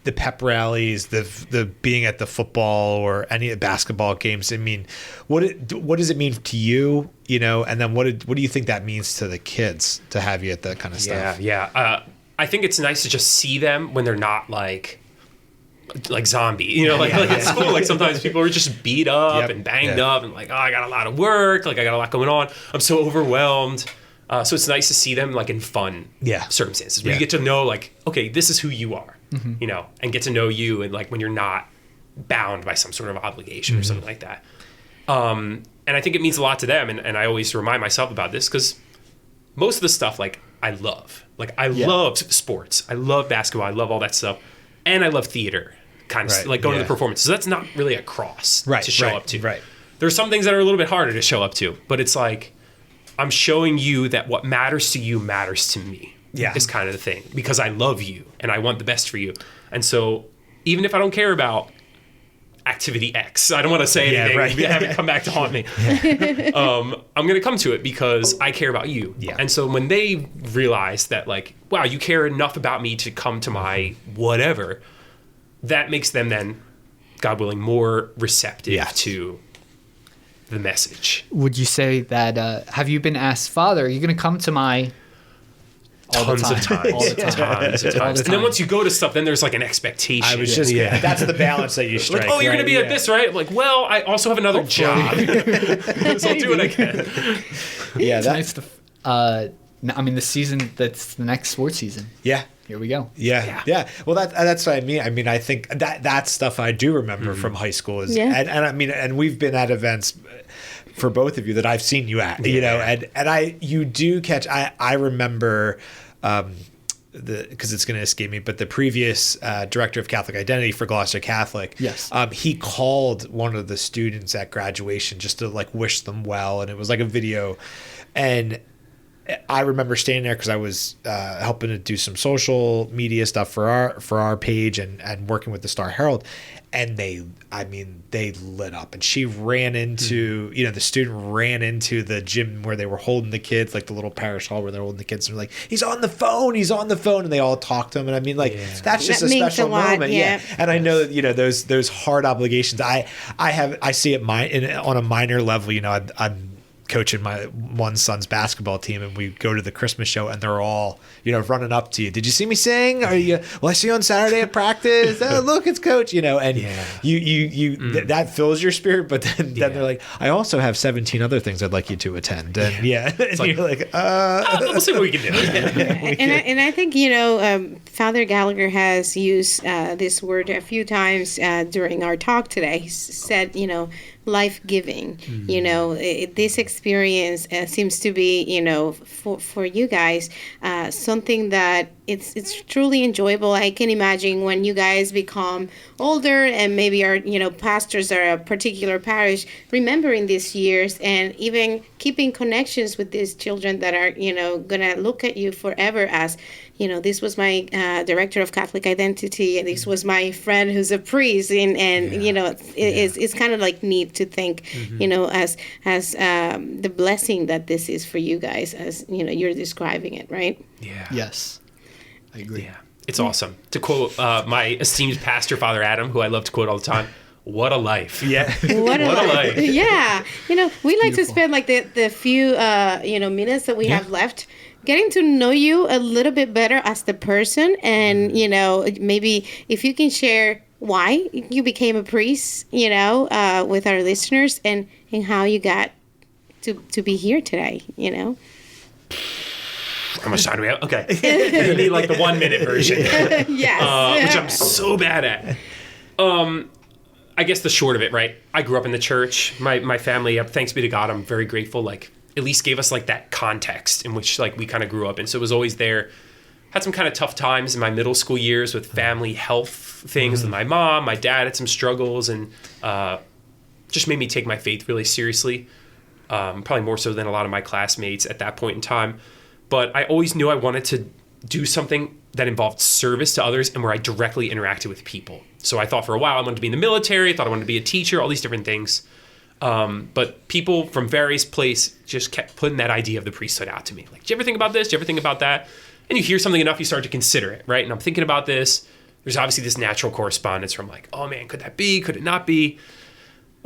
the pep rallies, the being at the football or any of the basketball games. I mean, what does it mean to you? You know, and then what do you think that means to the kids to have you at that kind of stuff? Yeah. I think it's nice to just see them when they're not like zombie, you know, like at school, like sometimes people are just beat up and banged up and like, oh, I got a lot of work, like I got a lot going on, I'm so overwhelmed. So it's nice to see them like in fun circumstances where you get to know like, okay, this is who you are, you know, and get to know you, and like when you're not bound by some sort of obligation or something like that. And I think it means a lot to them, and I always remind myself about this because most of the stuff like I love. Like I love sports, I love basketball, I love all that stuff. And I love theater, kind of like going to the performances. So that's not really a cross to show up to. Right. There's some things that are a little bit harder to show up to, but it's like I'm showing you that what matters to you matters to me. Yeah, is kind of the thing, because I love you and I want the best for you. And so even if I don't care about activity X, I don't want to say anything, have it come back to haunt me. I'm going to come to it because I care about you. Yeah. And so when they realize that like, wow, you care enough about me to come to my whatever, that makes them then, God willing, more receptive to the message. Would you say that, have you been asked, Father, are you going to come to my... Tons of times. And then once you go to stuff, then there's like an expectation. I was just that's the balance that you strike. Like, oh, you're going to be at this, right? Like, well, I also have another job, so I'll do what I can. It's nice to. I mean, the season that's the next sports season. Yeah. Here we go. Yeah. Well, that's what I mean. I mean, I think that stuff I do remember from high school is, and I mean, and we've been at events for both of you that I've seen you at, you know, and you do catch. I remember, because it's going to escape me, but the previous director of Catholic Identity for Gloucester Catholic, he called one of the students at graduation just to like wish them well, and it was like a video, and I remember standing there because I was helping to do some social media stuff for our page and working with the Star Herald, and they lit up, and she ran into the student ran into the gym where they were holding the kids, like the little parish hall where they're holding the kids, and they're like, he's on the phone, and they all talked to him, and I mean, like that's just a special moment. And I know that those hard obligations. I see it on a minor level. You know, I'm coaching my one son's basketball team, and we go to the Christmas show, and they're all running up to you. Did you see me sing? Are you? Well, I see you on Saturday at practice. Oh, look, it's Coach. And that fills your spirit. But then they're like, I also have 17 other things I'd like you to attend. And and like, you're like, we'll see what we can do. And I think Father Gallagher has used this word a few times during our talk today. He said, life-giving. This experience seems to be, for you guys, something that it's truly enjoyable. I can imagine when you guys become older and maybe are, pastors are a particular parish, remembering these years and even keeping connections with these children that are, going to look at you forever as, this was my director of Catholic Identity, and this was my friend who's a priest, it's kind of like neat to think, as the blessing that this is for you guys, as you're describing it, right? Yeah. Yes, I agree. Yeah, it's awesome. To quote my esteemed pastor, Father Adam, who I love to quote all the time. What a life. Yeah. What a life. Yeah. We like to spend like the few minutes that we have left getting to know you a little bit better as the person, and maybe if you can share why you became a priest, with our listeners, and how you got to be here today, How much time do we have? Okay. You need like the 1 minute version. Yes. Which I'm so bad at. I guess the short of it, right? I grew up in the church. My family, thanks be to God, I'm very grateful, like at least gave us like that context in which like we kind of grew up. And so it was always there. Had some kind of tough times in my middle school years with family health things with my mom. My dad had some struggles, and just made me take my faith really seriously. Probably more so than a lot of my classmates at that point in time. But I always knew I wanted to do something that involved service to others and where I directly interacted with people. So I thought for a while I wanted to be in the military. I thought I wanted to be a teacher, all these different things. But people from various places just kept putting that idea of the priesthood out to me. Like, do you ever think about this? Do you ever think about that? And you hear something enough, you start to consider it, right? And I'm thinking about this. There's obviously this natural correspondence from like, oh man, could that be? Could it not be?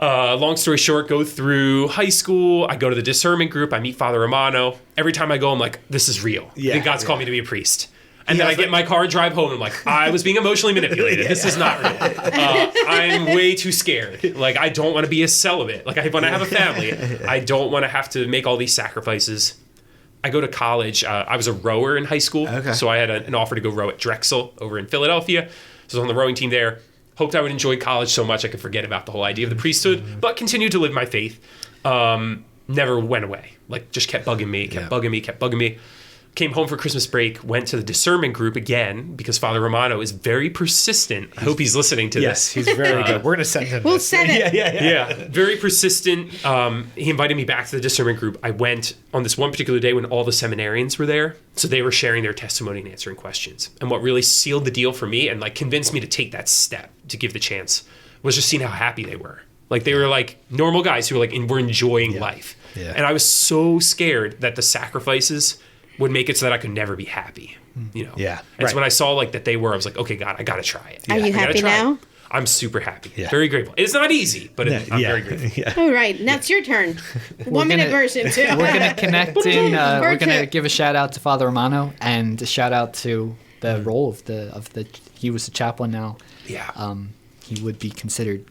Long story short, go through high school. I go to the discernment group. I meet Father Romano. Every time I go, I'm like, this is real. I think God's called me to be a priest. And then I get in my car, drive home, and I'm like, I was being emotionally manipulated. This is not real. I'm way too scared. Like, I don't want to be a celibate. Like, when I have a family, I don't want to have to make all these sacrifices. I go to college. I was a rower in high school. Okay. So I had an offer to go row at Drexel over in Philadelphia. So I was on the rowing team there. Hoped I would enjoy college so much I could forget about the whole idea of the priesthood, but continued to live my faith. Never went away. Like, just kept bugging me, kept bugging me. Came home for Christmas break, went to the discernment group again because Father Romano is very persistent. I hope he's listening to this. Yes, he's very good. We're going to send him We'll this. send it. Yeah, very persistent. He invited me back to the discernment group. I went on this one particular day when all the seminarians were there. So they were sharing their testimony and answering questions. And what really sealed the deal for me and like convinced me to take that step to give the chance was just seeing how happy they were. Like they were like normal guys who were like, were enjoying life. Yeah. And I was so scared that the sacrifices would make it so that I could never be happy, you know? Yeah. And so when I saw like that they were, I was like, okay, God, I got to try it. Are you happy now? I'm super happy. Yeah. Very grateful. It's not easy, but I'm very grateful. Yeah. All right. Now it's your turn. 1 minute version too. We're going to connect in. We're going to give a shout out to Father Romano and a shout out to the role of the he was the chaplain now. Yeah. He would be considered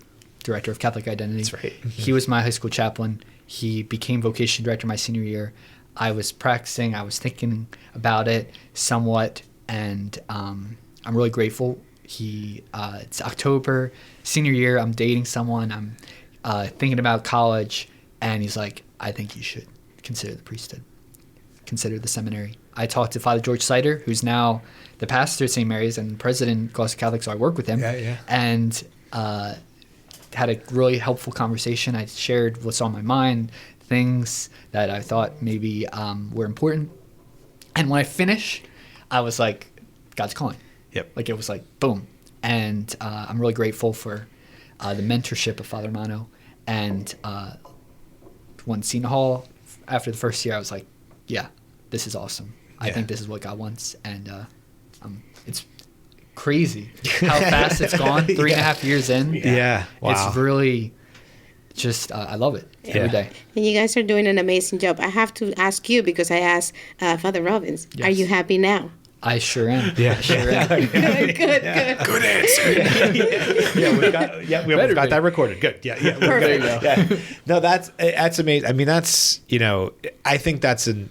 director of Catholic Identity. That's right. He was my high school chaplain. He became vocation director my senior year. I was practicing. I was thinking about it somewhat, and I'm really grateful. It's October, senior year. I'm dating someone. I'm thinking about college, and he's like, I think you should consider the priesthood, consider the seminary. I talked to Father George Sider, who's now the pastor at St. Mary's and president of Gloucester Catholic, so I work with him. And had a really helpful conversation. I shared what's on my mind, things that I thought maybe were important. And when I finished, I was like, God's calling. Yep. Like it was like, boom. And I'm really grateful for the mentorship of Father Romano. And when Sena Hall, after the first year, I was like, yeah, this is awesome. I think this is what God wants. And it's crazy how fast it's gone. 3.5 years in. Yeah. Wow. It's really just, I love it every day. And you guys are doing an amazing job. I have to ask you because I asked Father Robbins, are you happy now? I sure am. Yeah. I sure am. Good. Good answer. We've got that recorded. Good. Yeah. Perfect. Yeah. No, that's amazing. I mean, that's, I think that's an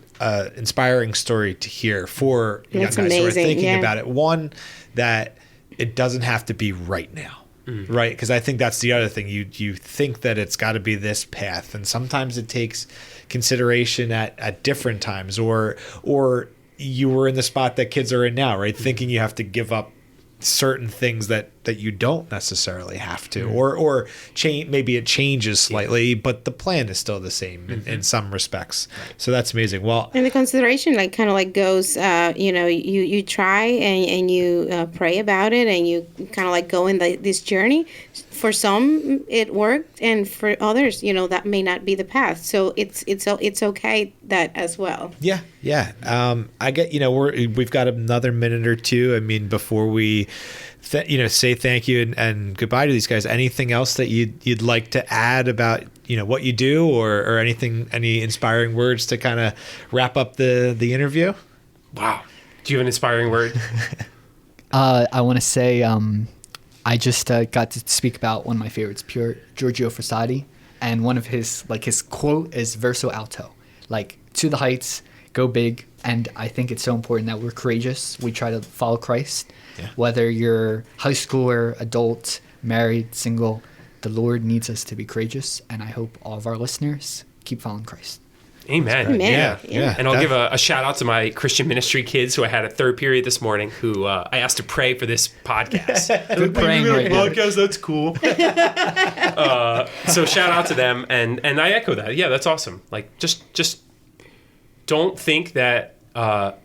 inspiring story to hear for young guys who are thinking about it. One, that it doesn't have to be right now. Right, because I think that's the other thing. You think that it's got to be this path, and sometimes it takes consideration at different times, or you were in the spot that kids are in now, right? Thinking you have to give up certain things that you don't necessarily have to, or change. Maybe it changes slightly, but the plan is still the same in some respects. Right. So that's amazing. Well, and the consideration kind of goes, you try and you pray about it, and you kind of go in this journey. For some, it worked, and for others, that may not be the path. So it's okay that as well. Yeah. I get. We've got another minute or two. I mean, before we, say thank you and goodbye to these guys. Anything else that you'd like to add about what you do, or anything, any inspiring words to kind of wrap up the interview? Wow. Do you have an inspiring word? I want to say I just got to speak about one of my favorites, Giorgio Frassati, and one of his quote is "Verso alto," like to the heights, go big. And I think it's so important that we're courageous. We try to follow Christ, whether you're high schooler, adult, married, single. The Lord needs us to be courageous, and I hope all of our listeners keep following Christ. Amen. Yeah. And I'll give a shout out to my Christian ministry kids who I had at third period this morning, who I asked to pray for this podcast. Good praying right now. Podcast, that's cool. So shout out to them, and I echo that. Yeah, that's awesome. Like just don't think that. I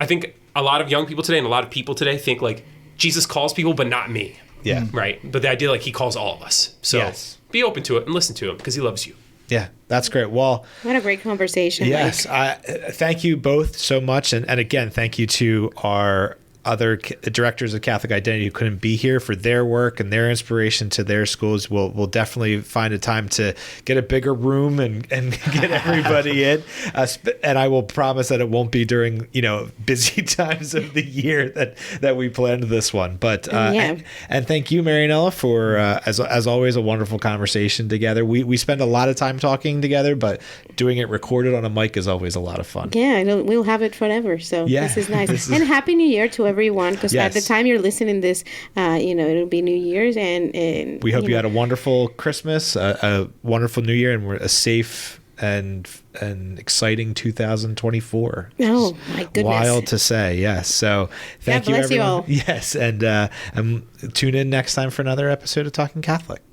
think a lot of young people today and a lot of people today think like Jesus calls people, but not me. Yeah. Right. But the idea he calls all of us. So be open to it and listen to him because he loves you. Yeah, that's great. Well, What a great conversation. yes, Mike. thank you both so much. And again, thank you to our other directors of Catholic Identity who couldn't be here for their work and their inspiration to their schools. We'll definitely find a time to get a bigger room and get everybody in. And I will promise that it won't be during, busy times of the year that we planned this one. But and thank you, Marianela, for as always a wonderful conversation together. We spend a lot of time talking together, but doing it recorded on a mic is always a lot of fun. Yeah, we'll have it forever. So this is nice. And Happy New Year to everyone, because at the time you're listening to this, it'll be New Year's, and we hope you had a wonderful Christmas, a wonderful New Year, and a safe and exciting 2024. Oh my goodness! Wild to say, yes. So thank you, everyone. You all. Yes, and tune in next time for another episode of Talking Catholic.